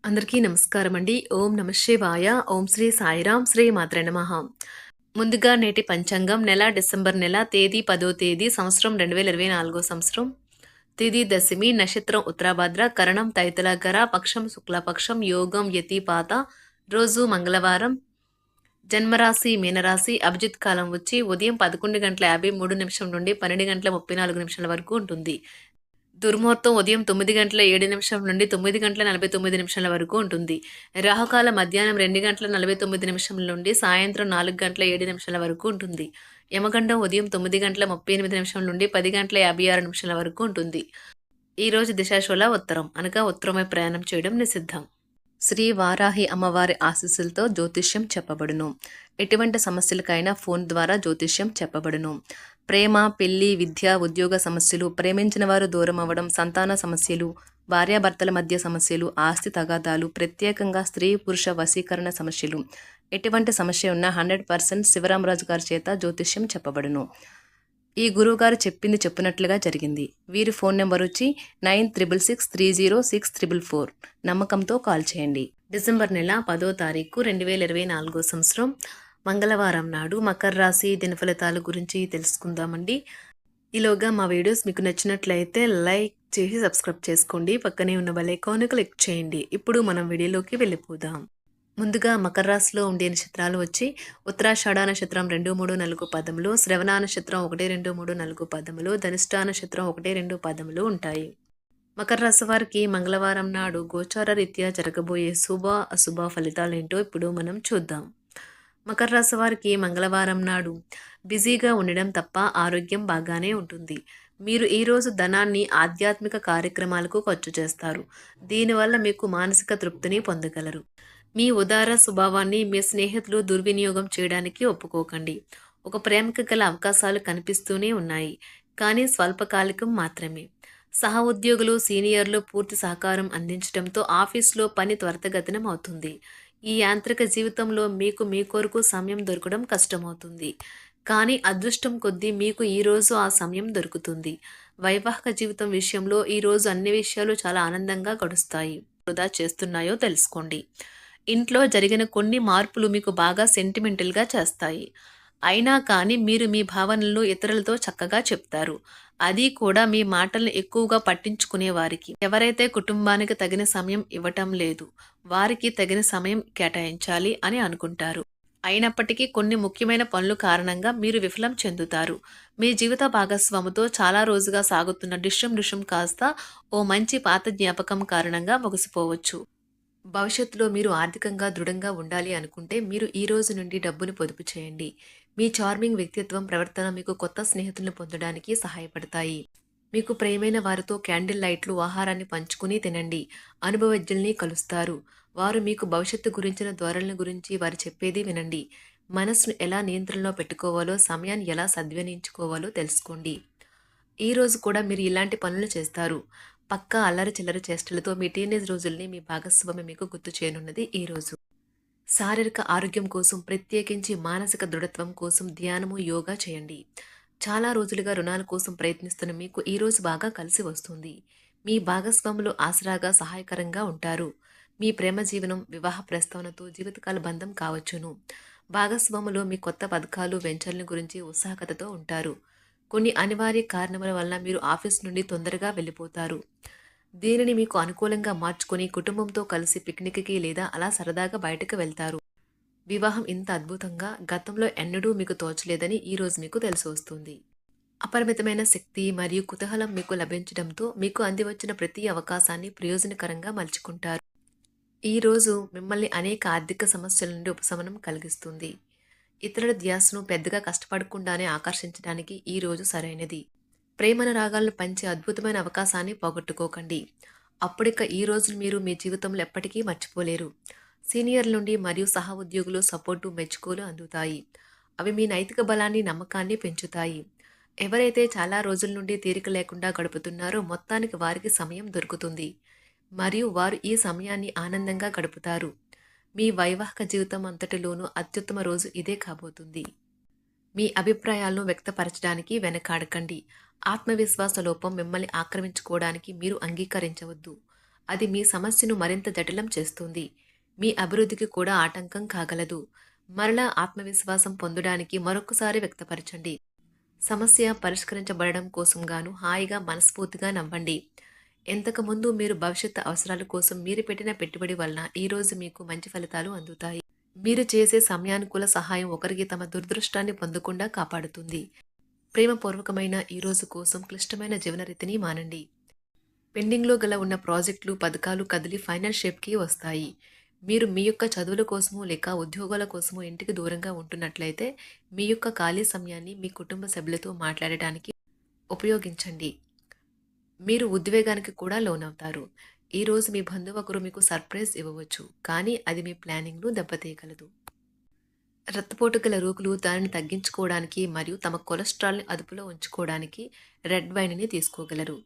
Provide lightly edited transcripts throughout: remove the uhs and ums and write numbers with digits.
అందరికీ నమస్కారం అండి. ఓం నమ శివాయ. ఓం శ్రీ సాయిరాం. శ్రీ మాత్రే నమః. ముందుగా నేటి పంచాంగం నెల డిసెంబర్ నెల తేదీ 10వ తేదీ సంవత్సరం 2024 సంవత్సరం. తిథి దశమి, నక్షత్రం ఉత్తరాభాద్ర, కరణం తైతులగర, పక్షం శుక్లపక్షం, యోగం యతిపాత, రోజు మంగళవారం, జన్మరాశి మీనరాశి, అభిజిత్ కాలం వచ్చి ఉదయం 11:53 నుండి 12:34 వరకు ఉంటుంది. దుర్ముహూర్తం ఉదయం 9:07 నుండి 9:49 వరకు ఉంటుంది. రాహుకాలం మధ్యాహ్నం 2:49 నుండి సాయంత్రం 4:07 వరకు ఉంటుంది. యమగండం ఉదయం 9:38 నుండి 10:56 వరకు ఉంటుంది. ఈ రోజు దిశాశూల ఉత్తరం అనగా ఉత్తరమై ప్రయాణం చేయడం నిషిద్ధం. శ్రీ వారాహి అమ్మవారి ఆశీస్సులతో జ్యోతిష్యం చెప్పబడును. ఎటువంటి సమస్యలకైనా ఫోన్ ద్వారా జ్యోతిష్యం చెప్పబడును. ప్రేమ, పెళ్లి, విద్య, ఉద్యోగ సమస్యలు, ప్రేమించిన వారు దూరం అవ్వడం, సంతాన సమస్యలు, భార్యాభర్తల మధ్య సమస్యలు, ఆస్తి తగాదాలు, ప్రత్యేకంగా స్త్రీ పురుష వశీకరణ సమస్యలు, ఎటువంటి సమస్య ఉన్నా 100% శివరామరాజు గారి చేత జ్యోతిష్యం చెప్పబడును. ఈ గురువుగారు చెప్పింది చెప్పినట్లుగా జరిగింది. వీరి ఫోన్ నెంబర్ వచ్చి 96630644. నమ్మకంతో కాల్ చేయండి. డిసెంబర్ నెల 10వ తారీఖు 2024 సంవత్సరం మంగళవారం నాడు మకర రాశి దినఫలితాల గురించి తెలుసుకుందామండి. ఈలోగా మా వీడియోస్ మీకు నచ్చినట్లయితే లైక్ చేసి సబ్స్క్రైబ్ చేసుకోండి. పక్కనే ఉన్న బెల్ ఐకాన్ క్లిక్ చేయండి. ఇప్పుడు మనం వీడియోలోకి వెళ్ళిపోదాం. ముందుగా మకర రాశిలో ఉండే నక్షత్రాలు వచ్చి ఉత్తరాషాఢ నక్షత్రం 2, 3, 4 పదములు, శ్రవణ నక్షత్రం 1, 2, 3, 4 పదములు, ధనిష్ఠ నక్షత్రం 1, 2 పదములు ఉంటాయి. మకర రాశి వారికి మంగళవారం నాడు గోచార రీత్యా జరగబోయే శుభ అశుభ ఫలితాలేంటో ఇప్పుడు మనం చూద్దాం. మకర రాశి వారికి మంగళవారం నాడు బిజీగా ఉండడం తప్ప ఆరోగ్యం బాగానే ఉంటుంది. మీరు ఈరోజు ధనాన్ని ఆధ్యాత్మిక కార్యక్రమాలకు ఖర్చు చేస్తారు. దీనివల్ల మీకు మానసిక తృప్తిని పొందగలరు. మీ ఉదార స్వభావాన్ని మీ స్నేహితులు దుర్వినియోగం చేయడానికి ఒప్పుకోకండి. ఒక ప్రేమకు గల అవకాశాలు కనిపిస్తూనే ఉన్నాయి, కానీ స్వల్పకాలికం మాత్రమే. సహ ఉద్యోగులు, సీనియర్లు పూర్తి సహకారం అందించడంతో ఆఫీస్లో పని త్వరితగతినం అవుతుంది. ఈ యాంత్రిక జీవితంలో మీకు మీ కొరకు సమయం దొరకడం కష్టమవుతుంది, కానీ అదృష్టం కొద్దీ మీకు ఈరోజు ఆ సమయం దొరుకుతుంది. వైవాహిక జీవితం విషయంలో ఈరోజు అన్ని విషయాలు చాలా ఆనందంగా గడుస్తాయి. వృధా చేస్తున్నాయో తెలుసుకోండి. ఇంట్లో జరిగిన కొన్ని మార్పులు మీకు బాగా సెంటిమెంటల్గా చేస్తాయి. అయినా కానీ మీరు మీ భావనలను ఇతరులతో చక్కగా చెప్తారు. అది కూడా మీ మాటలను ఎక్కువగా పట్టించుకునే వారికి. ఎవరైతే కుటుంబానికి తగిన సమయం ఇవ్వటం లేదు, వారికి తగిన సమయం కేటాయించాలి అని అనుకుంటారు. అయినప్పటికీ కొన్ని ముఖ్యమైన పనుల కారణంగా మీరు విఫలం చెందుతారు. మీ జీవిత భాగస్వామితో చాలా రోజుగా సాగుతున్న డిషం కాస్త ఓ మంచి పాత జ్ఞాపకం కారణంగా ముగిసిపోవచ్చు. భవిష్యత్తులో మీరు ఆర్థికంగా దృఢంగా ఉండాలి అనుకుంటే మీరు ఈ రోజు నుండి డబ్బును పొదుపు చేయండి. మీ చార్మింగ్ వ్యక్తిత్వం, ప్రవర్తన మీకు కొత్త స్నేహితులను పొందడానికి సహాయపడతాయి. మీకు ప్రియమైన వారితో క్యాండిల్ లైట్లు, ఆహారాన్ని పంచుకుని తినండి. అనుభవజ్ఞుల్ని కలుస్తారు. వారు మీకు భవిష్యత్తు గురించిన ధోరణుల గురించి వారు చెప్పేది వినండి. మనసును ఎలా నియంత్రణలో పెట్టుకోవాలో, సమయాన్ని ఎలా సద్వినియోగించుకోవాలో తెలుసుకోండి. ఈ రోజు కూడా మీరు ఇలాంటి పనులు చేస్తారు. పక్కా అల్లరి చిల్లర చేష్టలతో మీ టీనేజ్ రోజుల్ని మీ భాగస్వామి మీకు గుర్తు చేయనున్నది ఈ రోజు. శారీరక ఆరోగ్యం కోసం, ప్రత్యేకించి మానసిక దృఢత్వం కోసం ధ్యానము, యోగా చేయండి. చాలా రోజులుగా రుణాల కోసం ప్రయత్నిస్తున్న మీకు ఈ రోజు బాగా కలిసి వస్తుంది. మీ భాగస్వాములు ఆసరాగా సహాయకరంగా ఉంటారు. మీ ప్రేమ జీవనం, వివాహ ప్రస్తావనతో జీవితకాల బంధం కావచ్చును. భాగస్వాములు మీ కొత్త పథకాలు, వెంచర్ల గురించి ఉత్సాహకతతో ఉంటారు. కొన్ని అనివార్య కారణముల వల్ల మీరు ఆఫీస్ నుండి తొందరగా వెళ్ళిపోతారు. దీనిని మీకు అనుకూలంగా మార్చుకొని కుటుంబంతో కలిసి పిక్నిక్కి లేదా అలా సరదాగా బయటకు వెళ్తారు. వివాహం ఇంత అద్భుతంగా గతంలో ఎన్నడూ మీకు తోచలేదని ఈరోజు మీకు తెలిసి వస్తుంది. అపరిమితమైన శక్తి మరియు కుతూహలం మీకు లభించడంతో మీకు అందివచ్చిన ప్రతి అవకాశాన్ని ప్రయోజనకరంగా మలుచుకుంటారు. ఈరోజు మిమ్మల్ని అనేక ఆర్థిక సమస్యల నుండి ఉపశమనం కలిగిస్తుంది. ఇతరుల ధ్యాసను పెద్దగా కష్టపడకుండానే ఆకర్షించడానికి ఈ రోజు సరైనది. ప్రేమన రాగాలను పంచే అద్భుతమైన అవకాశాన్ని పోగొట్టుకోకండి. అప్పుడిక ఈ రోజు మీరు మీ జీవితంలో ఎప్పటికీ మర్చిపోలేరు. సీనియర్ల నుండి మరియు సహ ఉద్యోగులు సపోర్టు, మెచ్చుకోలు అందుతాయి. అవి మీ నైతిక బలాన్ని, నమ్మకాన్ని పెంచుతాయి. ఎవరైతే చాలా రోజుల నుండి తీరిక లేకుండా గడుపుతున్నారో మొత్తానికి వారికి సమయం దొరుకుతుంది మరియు వారు ఈ సమయాన్ని ఆనందంగా గడుపుతారు. మీ వైవాహిక జీవితం అంతటిలోనూ అత్యుత్తమ రోజు ఇదే కాబోతుంది. మీ అభిప్రాయాలను వ్యక్తపరచడానికి వెనకాడకండి. ఆత్మవిశ్వాస లోపం మిమ్మల్ని ఆక్రమించుకోవడానికి మీరు అంగీకరించవద్దు. అది మీ సమస్యను మరింత జటిలం చేస్తుంది. మీ అభివృద్ధికి కూడా ఆటంకం కాగలదు. మరలా ఆత్మవిశ్వాసం పొందడానికి మరొకసారి వ్యక్తపరచండి. సమస్య పరిష్కరించబడడం కోసం గాను హాయిగా మనస్ఫూర్తిగా నవ్వండి. ఇంతకుముందు మీరు భవిష్యత్తు అవసరాల కోసం మీరు పెట్టిన పెట్టుబడి వలన ఈరోజు మీకు మంచి ఫలితాలు అందుతాయి. మీరు చేసే సమయానుకూల సహాయం ఒకరికి తమ దురదృష్టాన్ని పొందకుండా కాపాడుతుంది. ప్రేమపూర్వకమైన ఈ రోజు కోసం క్లిష్టమైన జీవనరీతిని మానండి. పెండింగ్లో గల ఉన్న ప్రాజెక్టులు పథకాలు కదిలి ఫైనల్ షేప్కి వస్తాయి. మీరు మీ యొక్క చదువుల కోసమో లేక ఉద్యోగాల కోసమో ఇంటికి దూరంగా ఉంటున్నట్లయితే మీ యొక్క ఖాళీ సమయాన్ని మీ కుటుంబ సభ్యులతో మాట్లాడటానికి ఉపయోగించండి. మీరు ఉద్వేగానికి కూడా లోనవుతారు. ఈరోజు మీ బంధువు ఒకరు మీకు సర్ప్రైజ్ ఇవ్వవచ్చు, కానీ అది మీ ప్లానింగ్ను దెబ్బతీయగలదు. రక్తపోటు గల రోగులు దానిని తగ్గించుకోవడానికి మరియు తమ కొలెస్ట్రాల్ని అదుపులో ఉంచుకోవడానికి రెడ్ వైన్ని తీసుకోగలరు.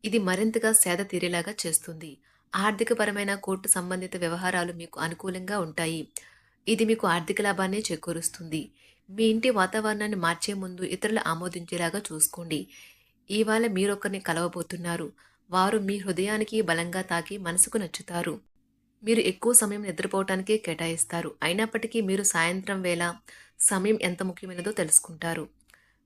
ఇది మరింతగా సేద తీరేలాగా చేస్తుంది. ఆర్థికపరమైన కోర్టు సంబంధిత వ్యవహారాలు మీకు అనుకూలంగా ఉంటాయి. ఇది మీకు ఆర్థిక లాభాన్ని చేకూరుస్తుంది. మీ ఇంటి వాతావరణాన్ని మార్చే ముందు ఇతరులు ఆమోదించేలాగా చూసుకోండి. ఇవాళ మీరొకరిని కలవబోతున్నారు. వారు మీ హృదయానికి బలంగా తాకి మనసుకు నచ్చుతారు. మీరు ఎక్కువ సమయం నిద్రపోవటానికే కేటాయిస్తారు. అయినప్పటికీ మీరు సాయంత్రం వేళ సమయం ఎంత ముఖ్యమైనదో తెలుసుకుంటారు.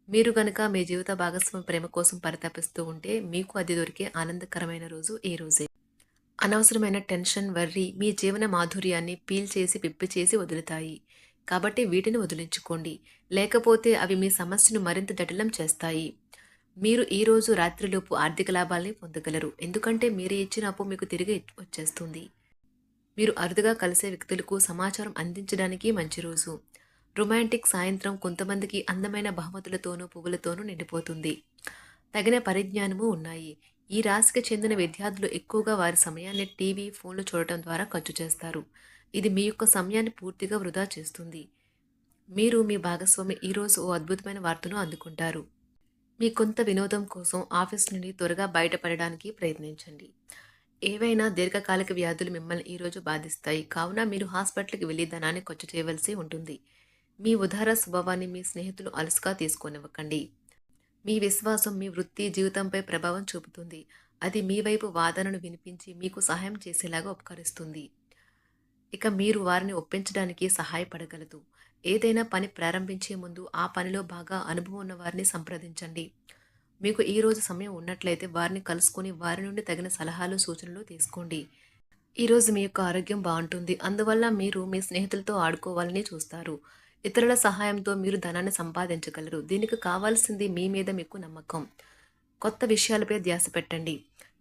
మీరు గనుక మీ జీవిత భాగస్వామి ప్రేమ కోసం పరితపిస్తూ ఉంటే మీకు అది దొరికే ఆనందకరమైన రోజు ఈ రోజే. అనవసరమైన టెన్షన్, వర్రీ మీ జీవన మాధుర్యాన్ని పీల్చేసి పిప్పి చేసి వదులుతాయి. కాబట్టి వీటిని వదిలించుకోండి. లేకపోతే అవి మీ సమస్యను మరింత జటిలం చేస్తాయి. మీరు ఈరోజు రాత్రిలోపు ఆర్థిక లాభాల్ని పొందగలరు. ఎందుకంటే మీరు ఇచ్చిన అప్పు మీకు తిరిగి వచ్చేస్తుంది. మీరు అరుదుగా కలిసే వ్యక్తులకు సమాచారం అందించడానికి మంచి రోజు. రొమాంటిక్ సాయంత్రం కొంతమందికి అందమైన బహుమతులతోనూ పువ్వులతోనూ నిండిపోతుంది. తగిన పరిజ్ఞానము ఉన్నాయి. ఈ రాశికి చెందిన విద్యార్థులు ఎక్కువగా వారి సమయాన్ని టీవీ, ఫోన్లు చూడటం ద్వారా ఖర్చు చేస్తారు. ఇది మీ యొక్క సమయాన్ని పూర్తిగా వృధా చేస్తుంది. మీరు మీ భాగస్వామి ఈరోజు ఓ అద్భుతమైన వార్తను అందుకుంటారు. మీ కొంత వినోదం కోసం ఆఫీస్ నుండి త్వరగా బయటపడడానికి ప్రయత్నించండి. ఏవైనా దీర్ఘకాలిక వ్యాధులు మిమ్మల్ని ఈరోజు బాధిస్తాయి. కావున మీరు హాస్పిటల్కి వెళ్ళి ధనాన్ని ఖర్చు చేయవలసి ఉంటుంది. మీ ఉదార స్వభావాన్ని మీ స్నేహితులు అలసుగా తీసుకోనివ్వకండి. మీ విశ్వాసం మీ వృత్తి జీవితంపై ప్రభావం చూపుతుంది. అది మీ వైపు వాదనను వినిపించి మీకు సహాయం చేసేలాగా ఉపకరిస్తుంది. ఇక మీరు వారిని ఒప్పించడానికి సహాయపడగలదు. ఏదైనా పని ప్రారంభించే ముందు ఆ పనిలో బాగా అనుభవం ఉన్న వారిని సంప్రదించండి. మీకు ఈరోజు సమయం ఉన్నట్లయితే వారిని కలుసుకొని వారి నుండి తగిన సలహాలు సూచనలు తీసుకోండి. ఈరోజు మీ యొక్క ఆరోగ్యం బాగుంటుంది. అందువల్ల మీరు మీ స్నేహితులతో ఆడుకోవాలని చూస్తారు. ఇతరుల సహాయంతో మీరు ధనాన్ని సంపాదించగలరు. దీనికి కావాల్సింది మీ మీద మీకు నమ్మకం. కొత్త విషయాలపై ధ్యాస పెట్టండి.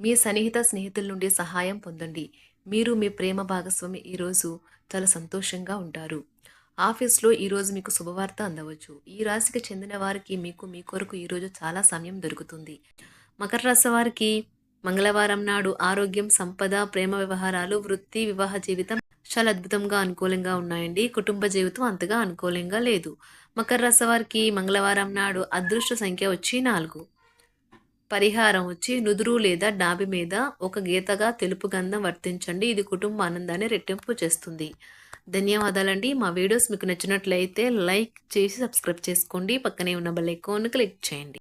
మీ సన్నిహిత స్నేహితుల నుండి సహాయం పొందండి. మీరు మీ ప్రేమ భాగస్వామి ఈరోజు చాలా సంతోషంగా ఉంటారు. ఆఫీస్లో ఈరోజు మీకు శుభవార్త అందవచ్చు. ఈ రాశికి చెందిన వారికి మీకు మీ కొరకు ఈరోజు చాలా సమయం దొరుకుతుంది. మకర రాశి వారికి మంగళవారం నాడు ఆరోగ్యం, సంపద, ప్రేమ వ్యవహారాలు, వృత్తి, వివాహ జీవితం చాలా అద్భుతంగా అనుకూలంగా ఉన్నాయండి. కుటుంబ జీవితం అంతగా అనుకూలంగా లేదు. మకర రాశి వారికి మంగళవారం నాడు అదృష్ట సంఖ్య వచ్చి 4. పరిహారం వచ్చి నుదురు లేదా డాబి మీద ఒక గీతగా తెలుపు గంధం వర్తించండి. ఇది కుటుంబ ఆనందాన్ని రెట్టింపు చేస్తుంది. ధన్యవాదాలండి. మా వీడియోస్ మీకు నచ్చినట్లయితే లైక్ చేసి సబ్స్క్రైబ్ చేసుకోండి. పక్కనే ఉన్న బెల్ ఐకాన్ క్లిక్ చేయండి.